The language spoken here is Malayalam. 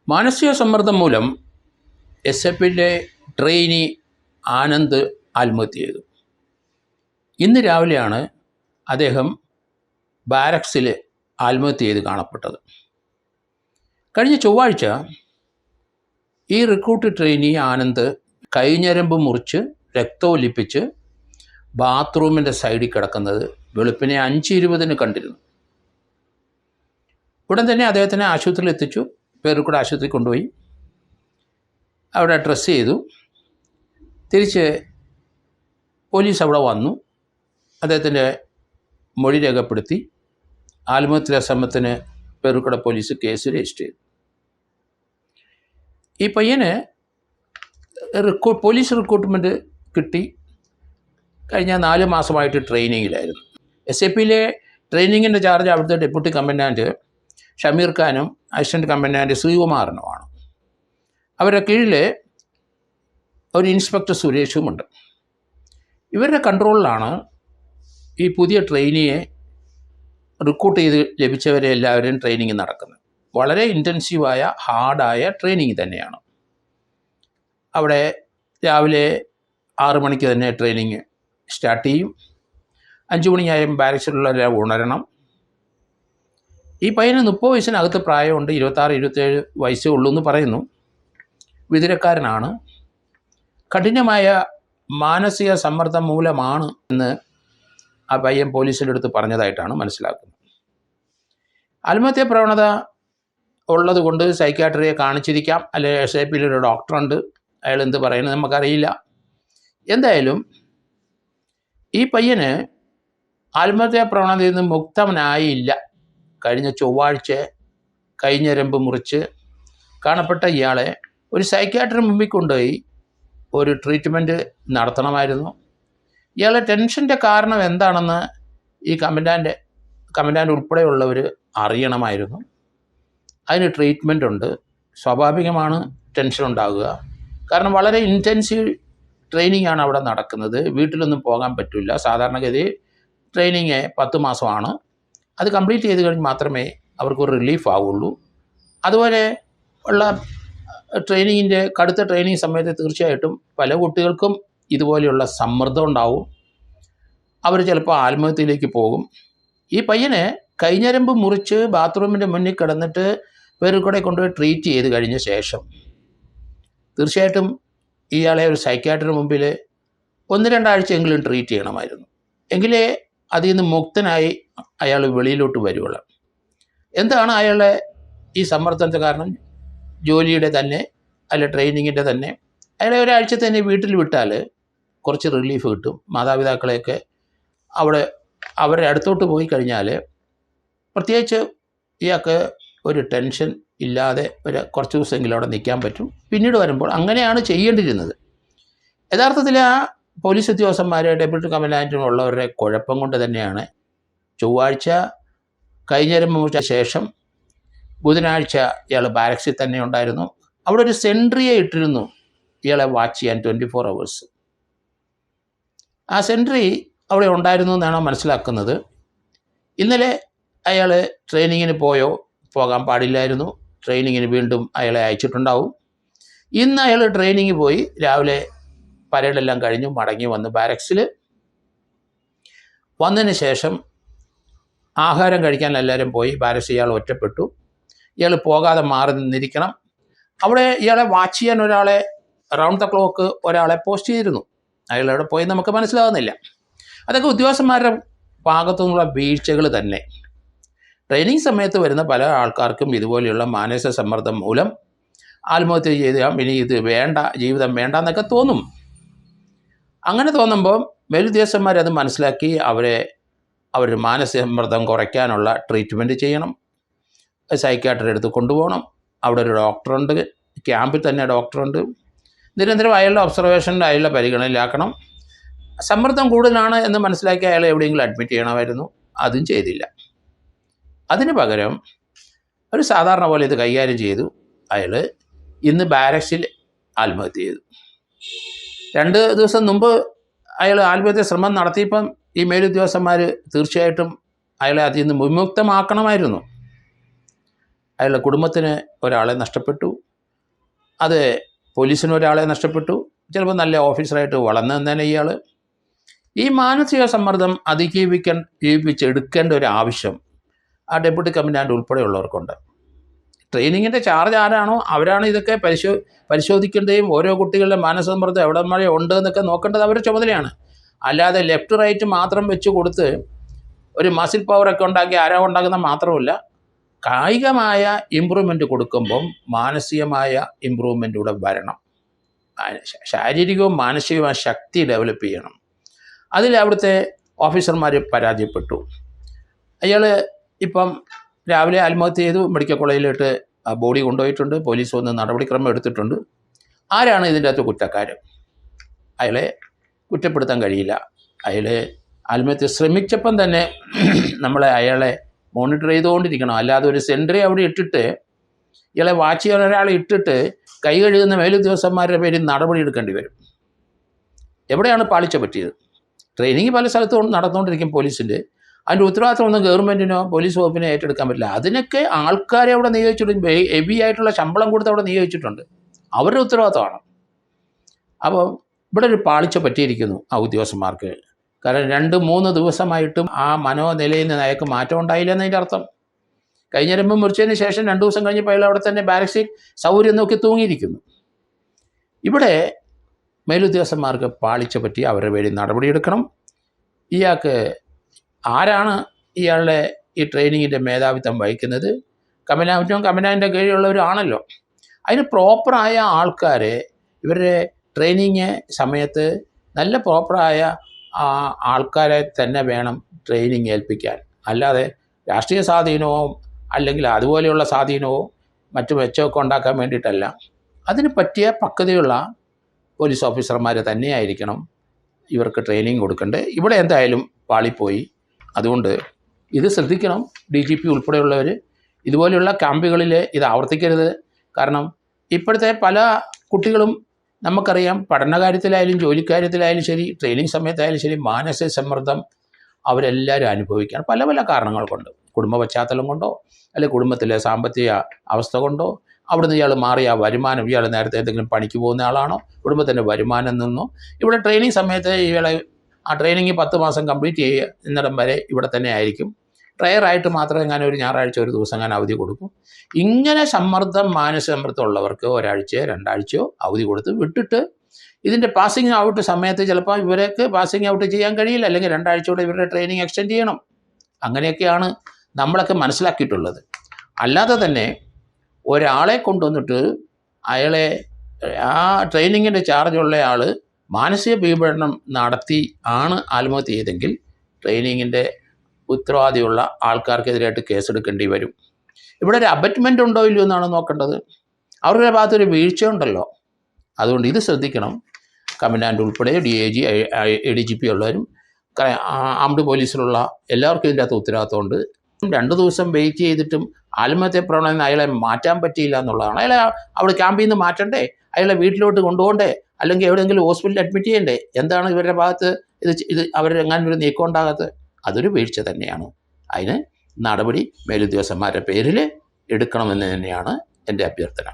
മാനസിക സമ്മർദ്ദം മൂലം SF-ലെ ട്രെയിനി ആനന്ദ് ആത്മഹത്യ ചെയ്തു. ഇന്ന് രാവിലെയാണ് അദ്ദേഹം ബാരക്സിൽ ആത്മഹത്യ ചെയ്ത് കാണപ്പെട്ടത്. കഴിഞ്ഞ ചൊവ്വാഴ്ച ഈ റിക്രൂട്ട് ട്രെയിനി ആനന്ദ് കൈഞ്ഞരമ്പ് മുറിച്ച് രക്തമൊലിപ്പിച്ച് ബാത്റൂമിൻ്റെ സൈഡിൽ കിടക്കുന്നത് വെളുപ്പിനെ 5:20 കണ്ടിരുന്നു. ഉടൻ തന്നെ അദ്ദേഹത്തിനെ ആശുപത്രിയിൽ എത്തിച്ചു. പേരുക്കൂടെ ആശുപത്രിയിൽ കൊണ്ടുപോയി അവിടെ ഡ്രസ്സ് ചെയ്തു. തിരിച്ച് പോലീസ് അവിടെ വന്നു. അദ്ദേഹത്തിൻ്റെ മൊഴി രേഖപ്പെടുത്തി. ആത്മഹത്യാ ശ്രമത്തിന് പേരുക്കൂടെ പോലീസ് കേസ് രജിസ്റ്റർ ചെയ്തു. ഈ പയ്യന് പോലീസ് റിക്രൂട്ട്മെൻറ്റ് കിട്ടി. കഴിഞ്ഞ 4 മാസമായിട്ട് ട്രെയിനിങ്ങിലായിരുന്നു. SF-ലെ ട്രെയിനിങ്ങിൻ്റെ ചാർജ് അവിടുത്തെ ഡെപ്യൂട്ടി കമാൻഡൻറ്റ് ഷമീർ ഖാനും അസിസ്റ്റൻറ്റ് കമാൻഡൻറ്റ് ശ്രീകുമാറിനുമാണ്. അവരുടെ കീഴിൽ ഒരു ഇൻസ്പെക്ടർ സുരേഷുമുണ്ട്. ഇവരുടെ കൺട്രോളിലാണ് ഈ പുതിയ ട്രെയിനിയെ റിക്രൂട്ട് ചെയ്ത് ലഭിച്ചവരെ എല്ലാവരും ട്രെയിനിങ് നടക്കുന്നത്. വളരെ ഇൻറ്റൻസീവായ ഹാർഡായ ട്രെയിനിങ് തന്നെയാണ്. അവിടെ രാവിലെ 6 മണിക്ക് തന്നെ ട്രെയിനിങ് സ്റ്റാർട്ട് ചെയ്യും. 5 മണിയായും ബാരക്സിലുള്ളവരെ ഉണരണം. ഈ പയ്യന് 30 വയസ്സിനകത്ത് പ്രായമുണ്ട്. 26-27 വയസ്സേ ഉള്ളൂ എന്ന് പറയുന്നു. വിതുരക്കാരനാണ്. കഠിനമായ മാനസിക സമ്മർദ്ദം മൂലമാണ് എന്ന് ആ പയ്യൻ പോലീസിൻ്റെ അടുത്ത് പറഞ്ഞതായിട്ടാണ് മനസ്സിലാക്കുന്നത്. ആത്മഹത്യാ പ്രവണത ഉള്ളത് കൊണ്ട് സൈക്യാട്രിയെ കാണിച്ചിരിക്കാം, അല്ലെങ്കിൽ SF-ലൊരു ഡോക്ടറുണ്ട്, അയാൾ എന്ത് പറയുന്നത് നമുക്കറിയില്ല. എന്തായാലും ഈ പയ്യന് ആത്മഹത്യാ പ്രവണതയിൽ നിന്ന് മുക്തനായില്ല. കഴിഞ്ഞ ചൊവ്വാഴ്ച കൈഞ്ഞരമ്പ് മുറിച്ച് കാണപ്പെട്ട ഇയാളെ ഒരു സൈക്യാട്രി മുമ്പിൽ കൊണ്ടുപോയി ഒരു ട്രീറ്റ്മെൻറ്റ് നടത്തണമായിരുന്നു. ഇയാളുടെ ടെൻഷൻ്റെ കാരണം എന്താണെന്ന് ഈ കമൻഡാൻ്റ് ഉൾപ്പെടെയുള്ളവർ അറിയണമായിരുന്നു. അതിന് ട്രീറ്റ്മെൻ്റ് ഉണ്ട്. സ്വാഭാവികമാണ് ടെൻഷൻ ഉണ്ടാകുക. കാരണം വളരെ ഇൻറ്റൻസീവ് ട്രെയിനിങ് ആണ് അവിടെ നടക്കുന്നത്. വീട്ടിലൊന്നും പോകാൻ പറ്റില്ല. സാധാരണഗതി ട്രെയിനിങ് 10 മാസമാണ്. അത് കംപ്ലീറ്റ് ചെയ്ത് കഴിഞ്ഞ് മാത്രമേ അവർക്കൊരു റിലീഫ് ആവുള്ളൂ. അതുപോലെ ഉള്ള ട്രെയിനിങ്ങിൻ്റെ കടുത്ത ട്രെയിനിങ് സമയത്ത് തീർച്ചയായിട്ടും പല കുട്ടികൾക്കും ഇതുപോലെയുള്ള സമ്മർദ്ദം ഉണ്ടാവും. അവർ ചിലപ്പോൾ ആത്മഹത്യയിലേക്ക് പോകും. ഈ പയ്യനെ കൈഞ്ഞരമ്പ് മുറിച്ച് ബാത്റൂമിൻ്റെ മുന്നിൽ കിടന്നിട്ട് പേരുകൂടെ കൊണ്ടുപോയി ട്രീറ്റ് ചെയ്ത് കഴിഞ്ഞ ശേഷം തീർച്ചയായിട്ടും ഇയാളെ ഒരു സൈക്യാട്രി മുമ്പിൽ 1-2 ആഴ്ചയെങ്കിലും ട്രീറ്റ് ചെയ്യണമായിരുന്നു. എങ്കിലേ അതിൽ നിന്ന് മുക്തനായി അയാൾ വെളിയിലോട്ട് വരുവുള്ളൂ. എന്താണ് അയാളുടെ ഈ സമ്മർദ്ദത്തിൻ്റെ കാരണം? ജോലിയുടെ തന്നെ അല്ല ട്രെയിനിങ്ങിൻ്റെ തന്നെ. അയാളെ ഒരാഴ്ച തന്നെ വീട്ടിൽ വിട്ടാൽ കുറച്ച് റിലീഫ് കിട്ടും. മാതാപിതാക്കളെയൊക്കെ അവരുടെ അടുത്തോട്ട് പോയി കഴിഞ്ഞാൽ പ്രത്യേകിച്ച് ഇയാൾക്ക് ഒരു ടെൻഷൻ ഇല്ലാതെ കുറച്ച് ദിവസമെങ്കിലും അവിടെ നിൽക്കാൻ പറ്റും. പിന്നീട് വരുമ്പോൾ അങ്ങനെയാണ് ചെയ്യേണ്ടിയിരുന്നത്. യഥാർത്ഥത്തിൽ ആ പോലീസ് ഉദ്യോഗസ്ഥന്മാരെ ഡെപ്യൂട്ടി കമാൻഡൻറ്റിനുള്ളവരുടെ കുഴപ്പം കൊണ്ട് തന്നെയാണ് ചൊവ്വാഴ്ച കൈഞ്ഞരമ്പ് മുറിച്ച ശേഷം ബുധനാഴ്ച ഇയാൾ ബാരക്സിൽ തന്നെ ഉണ്ടായിരുന്നു. അവിടെ ഒരു സെൻട്രിയെ ഇട്ടിരുന്നു ഇയാളെ വാച്ച് ചെയ്യാൻ 24 hours. ആ സെൻട്രി അവിടെ ഉണ്ടായിരുന്നു എന്നാണ് മനസ്സിലാക്കുന്നത്. ഇന്നലെ അയാൾ ട്രെയിനിങ്ങിന് പോകാൻ പാടില്ലായിരുന്നു. ട്രെയിനിങ്ങിന് വീണ്ടും അയാളെ അയച്ചിട്ടുണ്ടാവും. ഇന്ന് അയാൾ ട്രെയിനിങ് പോയി രാവിലെ പരേഡെല്ലാം കഴിഞ്ഞു മടങ്ങി വന്ന് ബാരക്സിൽ വന്നതിന് ശേഷം ആഹാരം കഴിക്കാൻ എല്ലാവരും പോയി. ബാരക്സിൽ ഇയാൾ ഒറ്റപ്പെട്ടു. ഇയാൾ പോകാതെ മാറി നിന്നിരിക്കണം. അവിടെ ഇയാളെ വാച്ച് ചെയ്യാൻ ഒരാളെ റൗണ്ട് ദ ക്ലോക്ക് ഒരാളെ പോസ്റ്റ് ചെയ്തിരുന്നു. അയാളവിടെ പോയി നമുക്ക് മനസ്സിലാകുന്നില്ല. അതൊക്കെ ഉദ്യോഗസ്ഥന്മാരുടെ ഭാഗത്തു നിന്നുള്ള വീഴ്ചകൾ തന്നെ. ട്രെയിനിങ് സമയത്ത് വരുന്ന പല ആൾക്കാർക്കും ഇതുപോലെയുള്ള മാനസിക സമ്മർദ്ദം മൂലം ആത്മഹത്യ ചെയ്താൽ ഇനി ഇത് വേണ്ട, ജീവിതം വേണ്ട എന്നൊക്കെ തോന്നും. അങ്ങനെ തോന്നുമ്പോൾ മേലുദ്യോഗസ്ഥന്മാരത് മനസ്സിലാക്കി അവർ മാനസിക സമ്മർദ്ദം കുറയ്ക്കാനുള്ള ട്രീറ്റ്മെൻറ്റ് ചെയ്യണം. സൈക്യാട്രി എടുത്ത് കൊണ്ടുപോകണം. അവിടെ ഒരു ഡോക്ടറുണ്ട്, ക്യാമ്പിൽ തന്നെ ഡോക്ടറുണ്ട്. നിരന്തരം അയാളുടെ ഒബ്സർവേഷനിൽ അയാളുടെ പരിഗണനയിലാക്കണം. സമ്മർദ്ദം കൂടുതലാണ് എന്ന് മനസ്സിലാക്കി അയാളെ എവിടെയെങ്കിലും അഡ്മിറ്റ് ചെയ്യണമായിരുന്നു. അതും ചെയ്തില്ല. അതിന് പകരം ഒരു സാധാരണ പോലെ ഇത് കൈകാര്യം ചെയ്തു. അയാൾ ഇന്ന് ബാരക്സിൽ ആത്മഹത്യ ചെയ്തു. 2 ദിവസം മുമ്പ് അയാൾ ആത്മഹത്യ ശ്രമം നടത്തിയപ്പം ഈ മേലുദ്യോഗസ്ഥന്മാർ തീർച്ചയായിട്ടും അയാളെ അതിൽ നിന്ന് വിമുക്തമാക്കണമായിരുന്നു. അയാളുടെ കുടുംബത്തിന് ഒരാളെ നഷ്ടപ്പെട്ടു, അത് പോലീസിന് ഒരാളെ നഷ്ടപ്പെട്ടു, ചിലപ്പോൾ നല്ല ഓഫീസറായിട്ട് വളർന്നു തന്നെ ഇയാൾ. ഈ മാനസിക സമ്മർദ്ദം ജീവിപ്പിച്ചെടുക്കേണ്ട ഒരു ആവശ്യം ആ ഡെപ്യൂട്ടി കമാൻഡൻ്റ് ഉൾപ്പെടെയുള്ളവർക്കുണ്ട്. ട്രെയിനിങ്ങിൻ്റെ ചാർജ് ആരാണോ അവരാണ് ഇതൊക്കെ പരിശോധിക്കേണ്ടതും ഓരോ കുട്ടികളുടെ മാനസിക സമ്മർദ്ദം എവിടെ വരെ ഉണ്ട് എന്നൊക്കെ നോക്കേണ്ടത് അവരുടെ ചുമതലയാണ്. അല്ലാതെ ലെഫ്റ്റ് റൈറ്റ് മാത്രം വെച്ച് കൊടുത്ത് ഒരു മസിൽ പവറൊക്കെ ഉണ്ടാക്കി ആരോ ഉണ്ടാക്കുന്ന മാത്രമല്ല, കായികമായ ഇമ്പ്രൂവ്മെൻറ്റ് കൊടുക്കുമ്പം മാനസികമായ ഇമ്പ്രൂവ്മെൻ്റ് കൂടെ വരണം. ശാരീരികവും മാനസികവുമായ ശക്തി ഡെവലപ്പ് ചെയ്യണം. അതിൽ അവിടുത്തെ ഓഫീസർമാർ പരാജയപ്പെട്ടു. അയാൾ ഇപ്പം രാവിലെ ആത്മഹത്യ ചെയ്തു, മെഡിക്കൽ കോളേജിലോട്ട് ബോഡി കൊണ്ടുപോയിട്ടുണ്ട്, പോലീസ് വന്ന് നടപടിക്രമം എടുത്തിട്ടുണ്ട്. ആരാണ് ഇതിൻ്റെ അകത്ത് കുറ്റക്കാരൻ? അയാളെ കുറ്റപ്പെടുത്താൻ കഴിയില്ല. അയാൾ ആത്മഹത്യ ശ്രമിച്ചപ്പം തന്നെ അയാളെ മോണിറ്റർ ചെയ്തുകൊണ്ടിരിക്കണം. അല്ലാതെ ഒരു സെൻട്രി അവിടെ ഇട്ടിട്ട് ഇയാളെ വാച്ച് ചെയ്യാൻ ഒരാളെ ഇട്ടിട്ട് കൈ കഴുകുന്ന മേലുദ്യോഗസ്ഥന്മാരുടെ പേരിൽ നടപടി എടുക്കേണ്ടി വരും. എവിടെയാണ് പാളിച്ച പറ്റിയത്? ട്രെയിനിങ് പല സ്ഥലത്തും നടന്നുകൊണ്ടിരിക്കും പോലീസിൻ്റെ. അതിൻ്റെ ഉത്തരവാദിത്വമൊന്നും ഗവൺമെൻറ്റിനോ പോലീസ് വകുപ്പിനോ ഏറ്റെടുക്കാൻ പറ്റില്ല. അതിനൊക്കെ ആൾക്കാരെ അവിടെ നിയോഗിച്ചിട്ടുണ്ട്, ഹെവി ആയിട്ടുള്ള ശമ്പളം കൊടുത്ത് അവിടെ നിയോഗിച്ചിട്ടുണ്ട്, അവരുടെ ഉത്തരവാദിത്വമാണ്. അപ്പോൾ ഇവിടെ ഒരു പാളിച്ച പറ്റിയിരിക്കുന്നു ആ ഉദ്യോഗസ്ഥന്മാർക്ക്. കാരണം 2-3 ദിവസമായിട്ടും ആ മനോനിലയിൽ നിന്ന് അയാൾക്ക് മാറ്റം ഉണ്ടായില്ല എന്നതിൻ്റെ അർത്ഥം. കഴിഞ്ഞ രമ്പ് മുറിച്ചതിന് ശേഷം 2 ദിവസം കഴിഞ്ഞപ്പോൾ അയാൾ അവിടെ തന്നെ ബാരക്സിൽ സൗകര്യം നോക്കി തൂങ്ങിയിരിക്കുന്നു. ഇവിടെ മേലുദ്യോഗസ്ഥന്മാർക്ക് പാളിച്ച പറ്റി അവരുടെ പേരിൽ നടപടിയെടുക്കണം. ഇയാൾക്ക് ആരാണ് ഇയാളുടെ ഈ ട്രെയിനിങ്ങിൻ്റെ മേധാവിത്വം വഹിക്കുന്നത്? കമാൻഡൻറ്റിൻ്റെ കീഴിലുള്ളവരാണല്ലോ. അതിന് പ്രോപ്പറായ ആൾക്കാരെ ഇവരുടെ ട്രെയിനിങ് സമയത്ത് നല്ല പ്രോപ്പറായ ആൾക്കാരെ തന്നെ വേണം ട്രെയിനിങ് ഏൽപ്പിക്കാൻ. അല്ലാതെ രാഷ്ട്രീയ സ്വാധീനമോ അല്ലെങ്കിൽ അതുപോലെയുള്ള സ്വാധീനമോ മറ്റു മെച്ചമൊക്കെ ഉണ്ടാക്കാൻ വേണ്ടിയിട്ടല്ല. അതിന് പറ്റിയ പക്വതയുള്ള പോലീസ് ഓഫീസർമാർ തന്നെയായിരിക്കണം ഇവർക്ക് ട്രെയിനിങ് കൊടുക്കേണ്ടത്. ഇവിടെ എന്തായാലും പാളിപ്പോയി. അതുകൊണ്ട് ഇത് ശ്രദ്ധിക്കണം. DGP ഉൾപ്പെടെയുള്ളവർ ഇതുപോലെയുള്ള ക്യാമ്പുകളിൽ ഇത് ആവർത്തിക്കരുത്. കാരണം ഇപ്പോഴത്തെ പല കുട്ടികളും നമുക്കറിയാം, പഠനകാര്യത്തിലായാലും ജോലിക്കാര്യത്തിലായാലും ശരി, ട്രെയിനിങ് സമയത്തായാലും ശരി, മാനസിക സമ്മർദ്ദം അവരെല്ലാവരും അനുഭവിക്കുകയാണ്. പല പല കാരണങ്ങൾ കൊണ്ട്, കുടുംബ പശ്ചാത്തലം കൊണ്ടോ അല്ലെങ്കിൽ കുടുംബത്തിലെ സാമ്പത്തിക അവസ്ഥ കൊണ്ടോ, അവിടുന്ന് ഇയാൾ മാറിയ വരുമാനം, ഇയാൾ നേരത്തെ എന്തെങ്കിലും പണിക്ക് പോകുന്ന ആളാണോ, കുടുംബത്തിൻ്റെ വരുമാനം നിന്നോ, ഇവിടെ ട്രെയിനിങ് സമയത്ത് ഇയാളെ ആ ട്രെയിനിങ് 10 മാസം കംപ്ലീറ്റ് ചെയ്യുന്നിടം വരെ ഇവിടെ തന്നെ ആയിരിക്കും. ട്രയറായിട്ട് മാത്രമേ ഞാൻ ഒരു ഞായറാഴ്ച ഒരു ദിവസം ഞാൻ അവധി കൊടുക്കും. ഇങ്ങനെ മാനസിക സമ്മർദ്ദം ഉള്ളവർക്ക് 1 ആഴ്ചയോ 2 ആഴ്ചയോ അവധി കൊടുത്ത് വിട്ടിട്ട് ഇതിൻ്റെ പാസിങ് ഔട്ട് സമയത്ത് ചിലപ്പോൾ ഇവർക്ക് പാസിങ് ഔട്ട് ചെയ്യാൻ കഴിയില്ല, അല്ലെങ്കിൽ 2 ആഴ്ചയോടെ ഇവരുടെ ട്രെയിനിങ് എക്സ്റ്റെൻഡ് ചെയ്യണം. അങ്ങനെയൊക്കെയാണ് നമ്മളൊക്കെ മനസ്സിലാക്കിയിട്ടുള്ളത്. അല്ലാതെ തന്നെ ഒരാളെ കൊണ്ടുവന്നിട്ട് അയാളെ ആ ട്രെയിനിങ്ങിൻ്റെ ചാർജുള്ള ആൾ മാനസിക പീഡനം നടത്തി ആത്മഹത്യ ചെയ്തെങ്കിൽ ട്രെയിനിങ്ങിൻ്റെ ഉത്തരവാദിയുള്ള ആൾക്കാർക്കെതിരായിട്ട് കേസെടുക്കേണ്ടി വരും. ഇവിടെ ഒരു അബറ്റ്മെൻ്റ് ഉണ്ടോ ഇല്ലയോ എന്നാണ് നോക്കേണ്ടത്. അവരുടെ ഭാഗത്തൊരു വീഴ്ച ഉണ്ടല്ലോ. അതുകൊണ്ട് ഇത് ശ്രദ്ധിക്കണം. കമാൻഡൻ്റ് ഉൾപ്പെടെ DIG, ADGP ഉള്ളവരും ആംഡ് പോലീസിലുള്ള എല്ലാവർക്കും ഇതിൻ്റെ അകത്ത് ഉത്തരവാദിത്തമുണ്ട്. 2 ദിവസം വെയിറ്റ് ചെയ്തിട്ടും ആത്മഹത്യ പ്രവണത അയാളെ മാറ്റാൻ പറ്റിയില്ല എന്നുള്ളതാണ്. അയാളെ അവിടെ ക്യാമ്പിൽ നിന്ന് മാറ്റണ്ടേ, അയാളെ വീട്ടിലോട്ട് കൊണ്ടുപോകണ്ടേ, അല്ലെങ്കിൽ എവിടെയെങ്കിലും ഹോസ്പിറ്റലിൽ അഡ്മിറ്റ് ചെയ്യണ്ടേ? എന്താണ് ഇവരുടെ ഭാഗത്ത് ഇത് അവരെങ്ങനെ ഒരു നീക്കം ഉണ്ടാകാത്തത്? അതൊരു വീഴ്ച തന്നെയാണ്. അതിന് നടപടി മേലുദ്യോഗസ്ഥന്മാരുടെ പേരിൽ എടുക്കണമെന്ന് തന്നെയാണ് എൻ്റെ അഭ്യർത്ഥന.